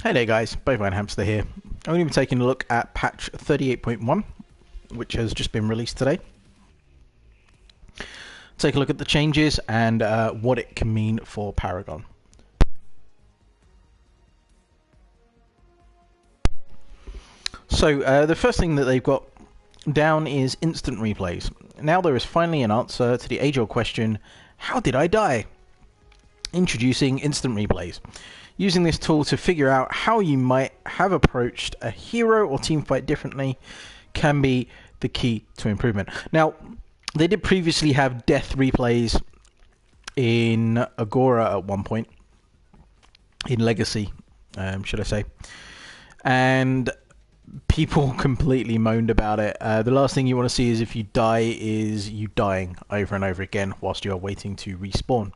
Hey there guys, Bovine Hamster here. I'm going to be taking a look at patch 38.1, which has just been released today. Take a look at the changes and what it can mean for Paragon. So the first thing that they've got down is instant replays. Now there is finally an answer to the age-old question, how did I die? Introducing instant replays. Using this tool to figure out how you might have approached a hero or team fight differently can be the key to improvement. Now, they did previously have death replays in Agora at one point, in Legacy, should I say, and people completely moaned about it. The last thing you want to see is if you die is you dying over and over again whilst you're waiting to respawn.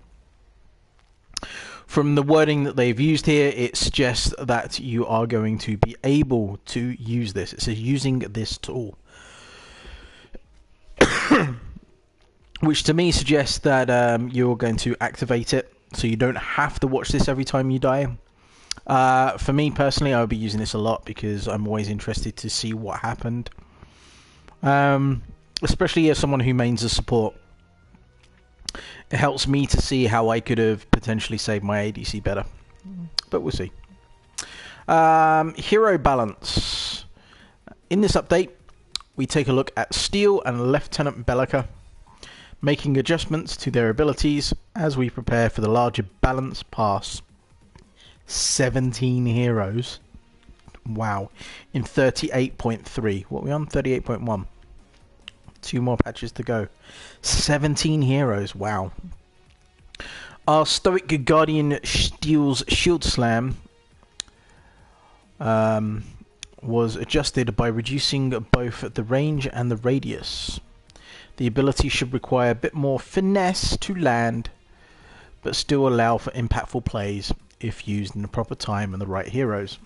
From the wording that they've used here, it suggests that you are going to be able to use this. It says using this tool. Which to me suggests that you're going to activate it, so you don't have to watch this every time you die. For me personally, I would be using this a lot because I'm always interested to see what happened. Especially as someone who mains a support. It helps me to see how I could have potentially saved my ADC better. But we'll see. Hero balance. In this update, we take a look at Steel and Lieutenant Bellica, making adjustments to their abilities as we prepare for the larger balance pass. 17 heroes. Wow. In 38.3. What are we on? 38.1. 2 more patches to go. 17 heroes. Wow. Our Stoic Guardian Steel's Shield Slam was adjusted by reducing both the range and the radius. The ability should require a bit more finesse to land, but still allow for impactful plays if used in the proper time and the right heroes.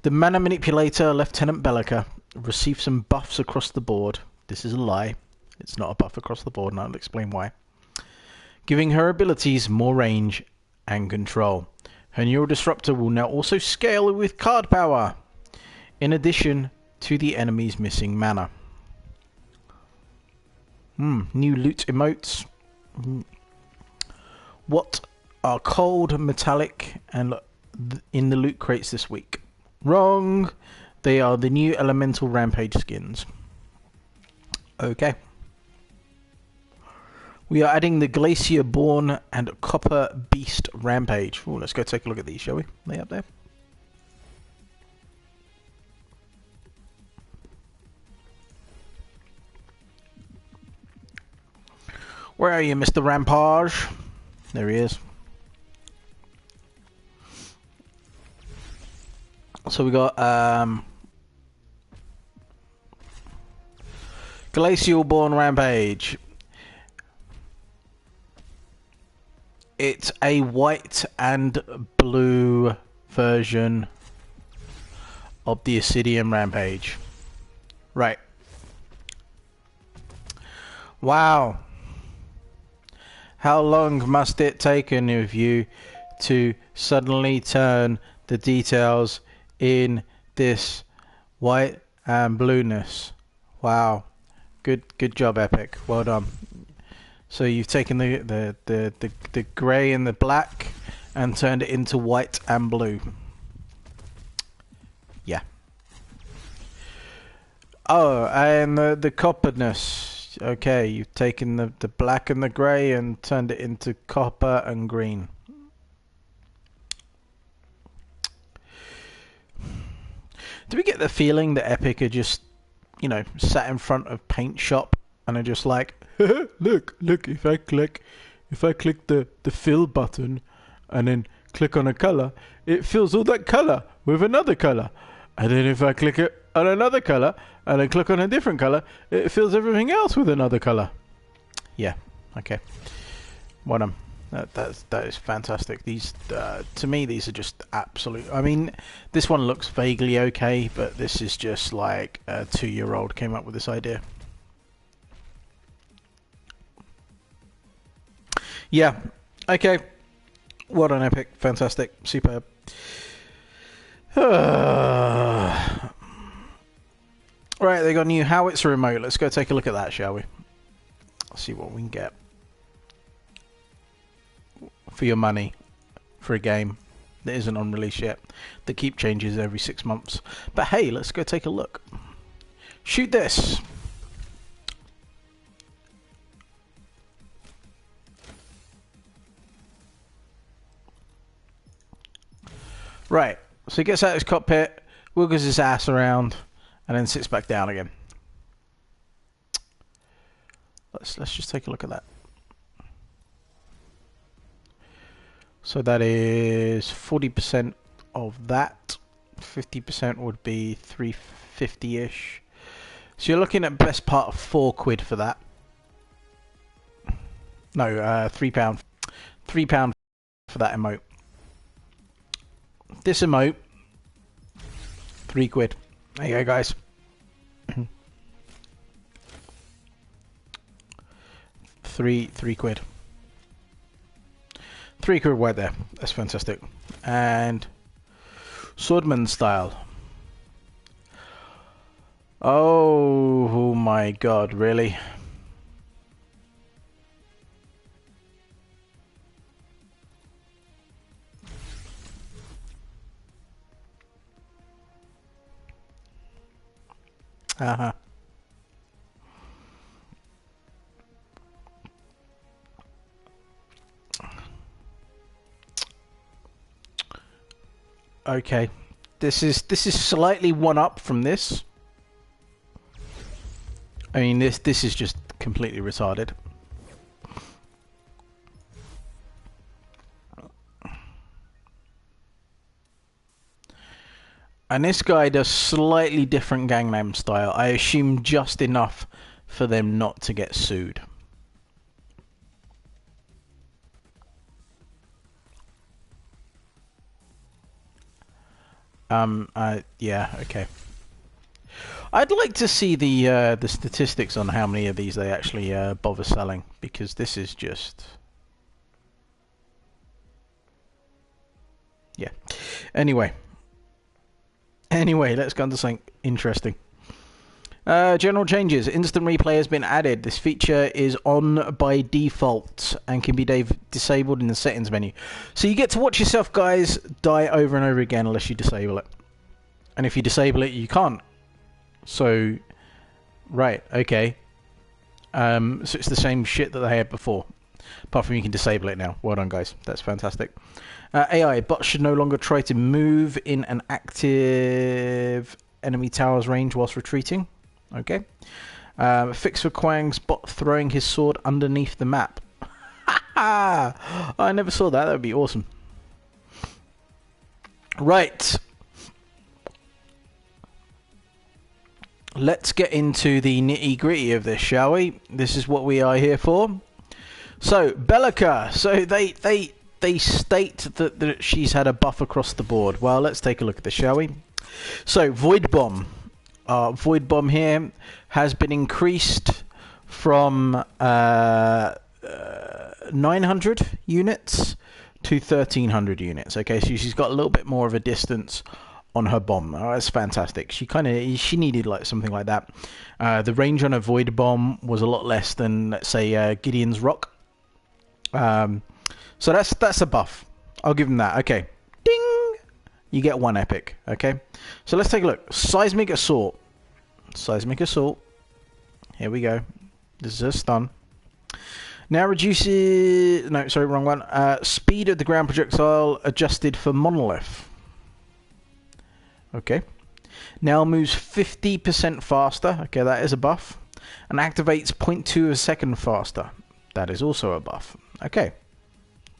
The Mana Manipulator, Lieutenant Bellica, received some buffs across the board. This is a lie. It's not a buff across the board, and I'll explain why. Giving her abilities more range and control. Her Neural Disruptor will now also scale with card power, in addition to the enemy's missing mana. New loot emotes. What are cold, metallic, and in the loot crates this week? Wrong. They are the new Elemental Rampage skins. Okay. We are adding the Glacier-born and Copper Beast Rampage. Ooh, let's go take a look at these, shall we? Are they up there? Where are you, Mr. Rampage? There he is. So we got Glacial-born Rampage. It's a white and blue version of the Obsidian Rampage. Right. Wow. How long must it taken of you to suddenly turn the details in this white and blueness? Wow. Good job, Epic. Well done. So you've taken the grey and the black and turned it into white and blue. Yeah. Oh, and the copperness. Okay, you've taken the black and the grey and turned it into copper and green. Do we get the feeling that Epic are just, you know, sat in front of paint shop and are just like, look, if I click the fill button and then click on a color, it fills all that color with another color. And then if I click it on another color and then click on a different color, it fills everything else with another color. Yeah, okay. Well done. That is fantastic. These, to me, these are just absolute. I mean, this one looks vaguely okay, but this is just like a 2-year-old came up with this idea. Yeah. Okay. Well done, Epic. Fantastic. Superb. Right, they got a new howitzer remote. Let's go take a look at that, shall we? See what we can get for your money for a game that isn't on release yet, that keep changes every 6 months. But hey, let's go take a look. Shoot this. Right, so he gets out of his cockpit, wiggles his ass around, and then sits back down again. Let's just take a look at that. So that is 40% of that. 50% would be 350-ish. So you're looking at best part of £4 for that. No, £3. £3 for that emote. This emote, £3. There you go, guys. Three quid. £3 right there. That's fantastic. And Swordman style. Oh my god, really? Uh-huh. Okay. This is slightly one up from this. I mean, this is just completely retarded. And this guy does slightly different Gangnam style. I assume just enough for them not to get sued. Yeah, okay. I'd like to see the statistics on how many of these they actually bother selling, because this is just... Yeah. Anyway, let's go on to something interesting. General changes. Instant replay has been added. This feature is on by default and can be disabled in the settings menu. So you get to watch yourself, guys, die over and over again unless you disable it. And if you disable it, you can't. So, right, okay. So it's the same shit that they had before. Apart from you can disable it now. Well done, guys. That's fantastic. AI, bots should no longer try to move in an active enemy tower's range whilst retreating. Okay. Fix for Quang's bot throwing his sword underneath the map. I never saw that. That would be awesome. Right. Let's get into the nitty-gritty of this, shall we? This is what we are here for. So, Bellica. So they state that she's had a buff across the board. Well, let's take a look at this, shall we? So, Void Bomb. Void Bomb here has been increased from 900 units to 1300 units. Okay, so she's got a little bit more of a distance on her bomb. Oh, that's fantastic. She needed like something like that. The range on a Void Bomb was a lot less than, let's say, Gideon's Rock. So that's a buff. I'll give them that. Okay. Ding! You get 1 epic. Okay. So let's take a look. Seismic Assault. Seismic Assault. Here we go. This is a stun. Now reduces... No, sorry, wrong one. Speed of the ground projectile adjusted for Monolith. Okay. Now moves 50% faster. Okay, that is a buff. And activates 0.2 a second faster. That is also a buff. Okay.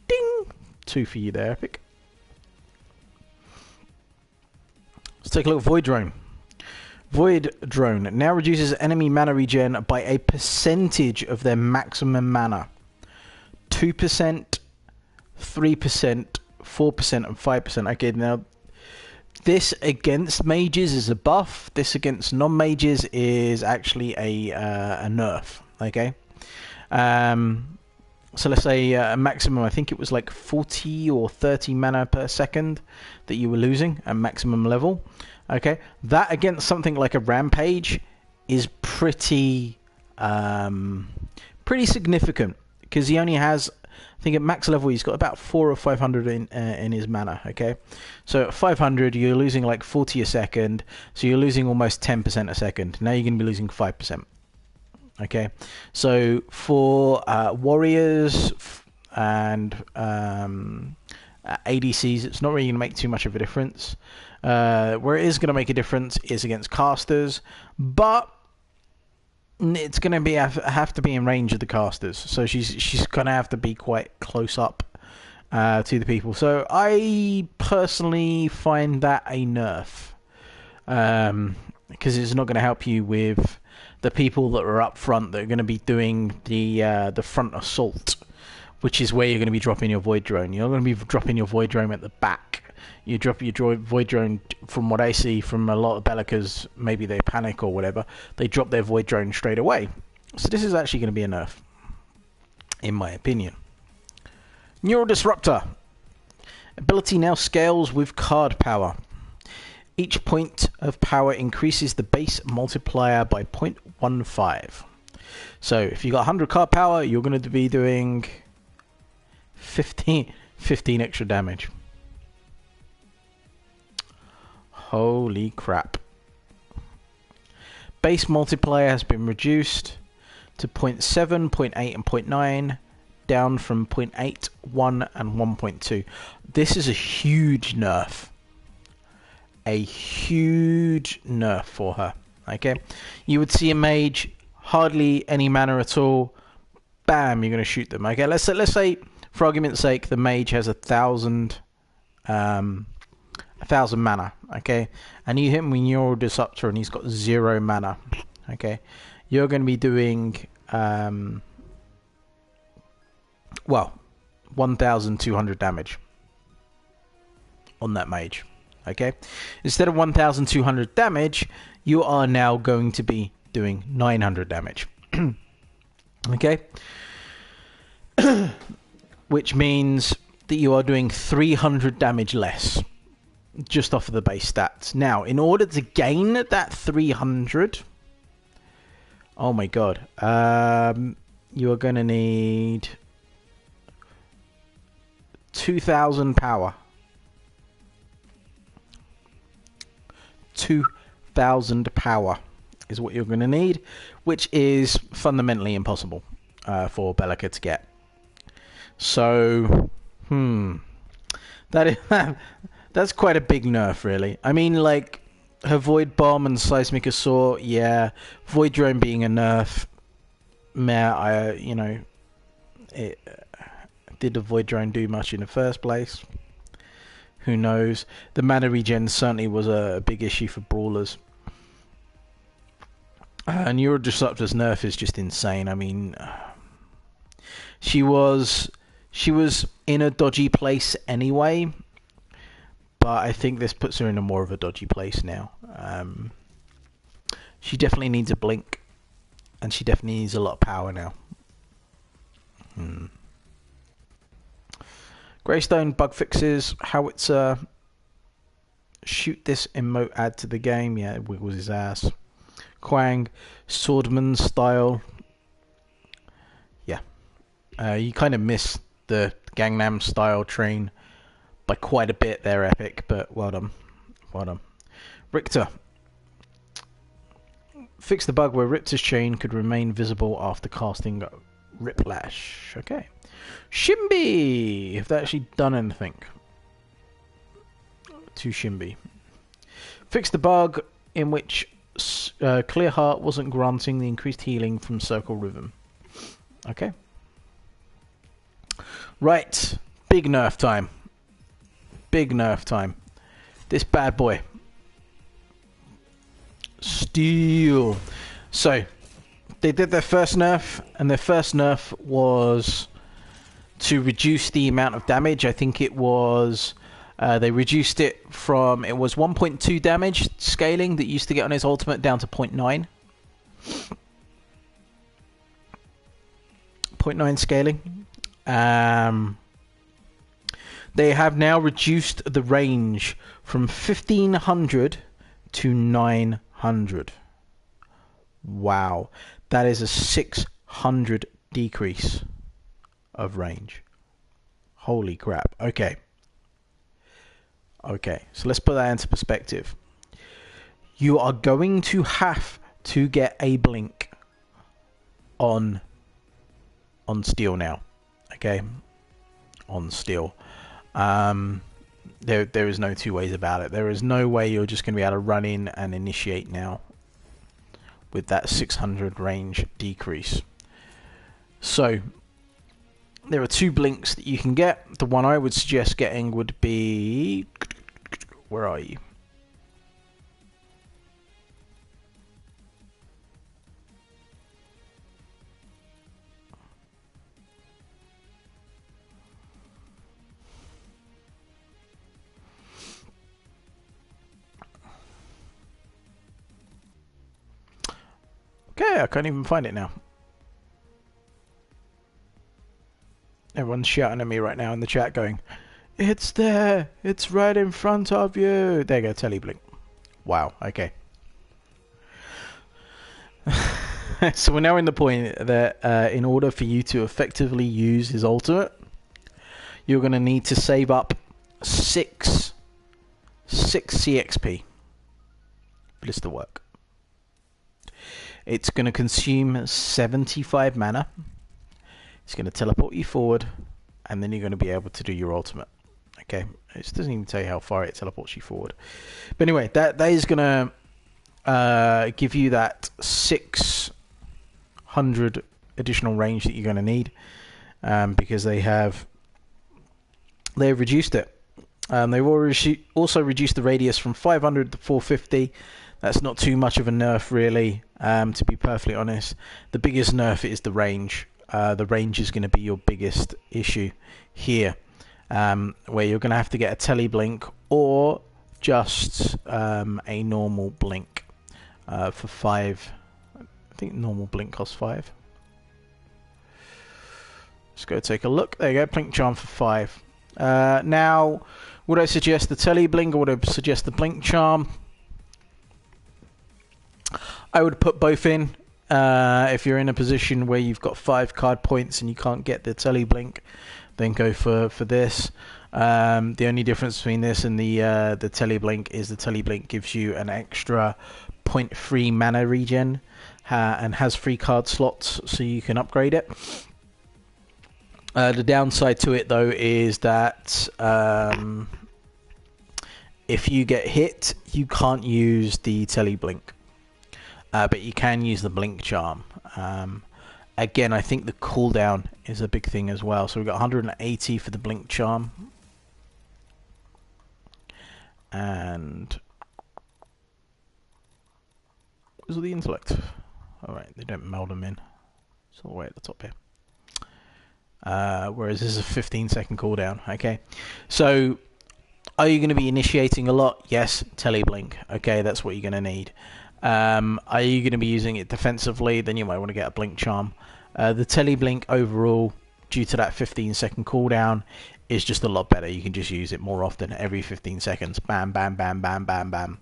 Ding! 2 for you there, Epic. Let's take a look at Void Drone. Void Drone now reduces enemy mana regen by a percentage of their maximum mana. 2%, 3%, 4%, and 5%. Okay, now this against mages is a buff. This against non-mages is actually a nerf. Okay. So let's say a maximum, I think it was like 40 or 30 mana per second that you were losing at maximum level. Okay, that against something like a Rampage is pretty significant, because he only has, I think at max level he's got about 400 or 500 in his mana. Okay, so at 500 you're losing like 40 a second, so you're losing almost 10% a second. Now you're going to be losing 5%. Okay, so for warriors and ADCs, it's not really going to make too much of a difference. Where it is going to make a difference is against casters, but it's going to be have to be in range of the casters. So she's going to have to be quite close up to the people. So I personally find that a nerf, because it's not going to help you with the people that are up front that are going to be doing the front assault, which is where you're going to be dropping your Void Drone. You're going to be dropping your Void Drone at the back. You drop your Void Drone, from what I see from a lot of Bellicas, maybe they panic or whatever, they drop their Void Drone straight away. So this is actually going to be a nerf, in my opinion. Neural Disruptor. Ability now scales with card power. Each point of power increases the base multiplier by 0.15. So if you got 100 card power, you're going to be doing 15 extra damage. Holy crap. Base multiplier has been reduced to 0.7, 0.8 and 0.9, down from 0.8, 1 and 1.2. This is a huge nerf. A huge nerf for her. Okay, you would see a mage, hardly any mana at all, bam, you're going to shoot them. Okay, let's say for argument's sake the mage has 1,000 mana, okay, and you hit him with Neural Disruptor and he's got 0 mana, okay, you're going to be doing 1,200 damage on that mage. Okay, instead of 1,200 damage, you are now going to be doing 900 damage. Okay, which means that you are doing 300 damage less just off of the base stats. Now, in order to gain that 300, oh my god, you are going to need 2,000 power. 2,000 power is what you're going to need, which is fundamentally impossible for Bellica to get. So, that's quite a big nerf, really. I mean, like, her Void Bomb and Seismic Assault, yeah. Void Drone being a nerf, did the Void Drone do much in the first place? Who knows? The mana regen certainly was a big issue for brawlers. Neural Disruptor's nerf is just insane. I mean, she was in a dodgy place anyway, but I think this puts her in a more of a dodgy place now. She definitely needs a blink, and she definitely needs a lot of power now. Greystone bug fixes, Howitzer, shoot this emote add to the game. Yeah, it wiggles his ass. Quang, Swordman style. Yeah. You kind of miss the Gangnam style train by quite a bit there, Epic, but well done. Well done. Richter. Fix the bug where Richter's chain could remain visible after casting Riplash. Okay. Shimby! Have they actually done anything to Shimby? Fix the bug in which Clear Heart wasn't granting the increased healing from Circle Rhythm. Okay. Right. Big nerf time. Big nerf time. This bad boy. Steel. So, they did their first nerf, and their first nerf was to reduce the amount of damage. I think it was they reduced it from, it was 1.2 damage scaling that used to get on his ultimate down to 0.9. 0.9 scaling. They have now reduced the range from 1500 to 900. Wow, that is a 600 decrease of range. Holy crap. Okay, so let's put that into perspective. You are going to have to get a blink on steel now. Okay, on steel. There is no two ways about it. There is no way you're just going to be able to run in and initiate now with that 600 range decrease. So there are two blinks that you can get. The one I would suggest getting would be, where are you? Okay, I can't even find it now. Everyone's shouting at me right now in the chat going, "It's there! It's right in front of you!" There you go, teleblink. Wow, okay. So we're now in the point that in order for you to effectively use his ultimate, you're going to need to save up 6 CXP for this to work. It's going to consume 75 mana. It's going to teleport you forward, and then you're going to be able to do your ultimate. Okay, it doesn't even tell you how far it teleports you forward. But anyway, that is going to give you that 600 additional range that you're going to need, because they've reduced it. They've also reduced the radius from 500 to 450. That's not too much of a nerf, really, to be perfectly honest. The biggest nerf is the range. The range is going to be your biggest issue here, where you're going to have to get a teleblink or just a normal blink for 5. I think normal blink costs 5. Let's go take a look. There you go, blink charm for 5. Now, would I suggest the teleblink or would I suggest the blink charm? I would put both in. If you're in a position where you've got 5 card points and you can't get the teleblink, then go for this. The only difference between this and the teleblink is the teleblink gives you an extra 0.3 mana regen and has 3 card slots, so you can upgrade it. The downside to it, though, is that if you get hit, you can't use the teleblink. But you can use the blink charm. Again, I think the cooldown is a big thing as well. So we've got 180 for the blink charm. And where's all the intellect? Alright, they don't meld them in. It's all the way at the top here. Whereas this is a 15-second cooldown. Okay, so are you going to be initiating a lot? Yes, teleblink. Okay, that's what you're going to need. Are you going to be using it defensively? Then you might want to get a blink charm. The teleblink overall, due to that 15-second cooldown, is just a lot better. You can just use it more often, every 15 seconds. Bam, bam, bam, bam, bam, bam.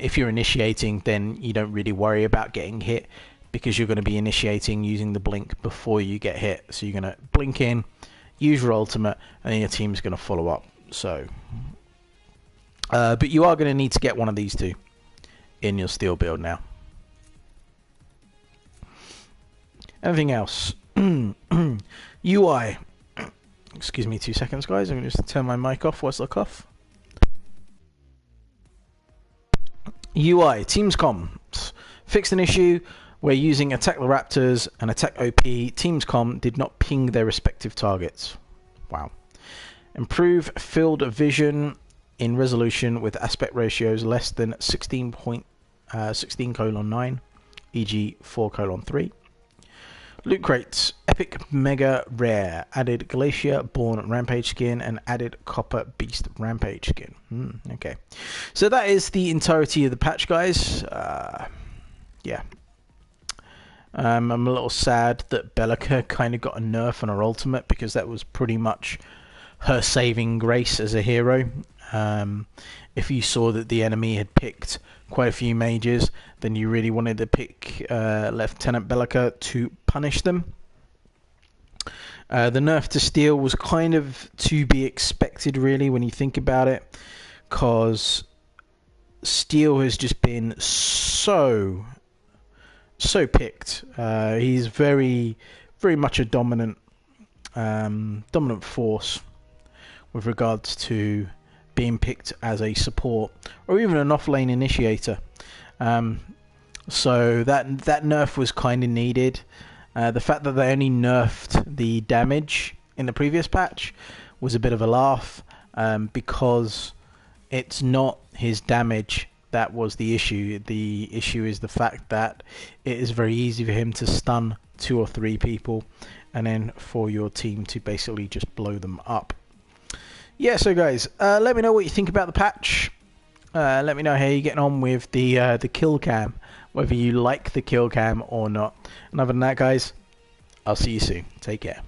If you're initiating, then you don't really worry about getting hit, because you're going to be initiating using the blink before you get hit. So you're going to blink in, use your ultimate, and then your team's going to follow up. So, but you are going to need to get one of these two in your steel build now. Anything else? UI. Excuse me 2 seconds, guys. I'm going to just turn my mic off whilst I cough. UI. Teams comms. Fixed an issue where using Attack the Raptors and Attack OP, Teams comm did not ping their respective targets. Wow. Improve field vision in resolution with aspect ratios less than 16:9, e.g. 4:3. Loot crates, epic mega rare, added Glacier Born Rampage skin and added Copper Beast Rampage skin. Okay, so that is the entirety of the patch, guys. Yeah, I'm a little sad that Bellica kind of got a nerf on her ultimate, because that was pretty much her saving grace as a hero. If you saw that the enemy had picked quite a few mages, then you really wanted to pick Lieutenant Bellica to punish them. The nerf to Steel was kind of to be expected, really, when you think about it, because Steel has just been so picked. He's very much a dominant force with regards to being picked as a support or even an off-lane initiator. So that nerf was kind of needed. The fact that they only nerfed the damage in the previous patch was a bit of a laugh, because it's not his damage that was the issue. The issue is the fact that it is very easy for him to stun 2 or 3 people, and then for your team to basically just blow them up. Yeah, so guys, let me know what you think about the patch. Let me know how you're getting on with the kill cam, whether you like the kill cam or not. And other than that, guys, I'll see you soon. Take care.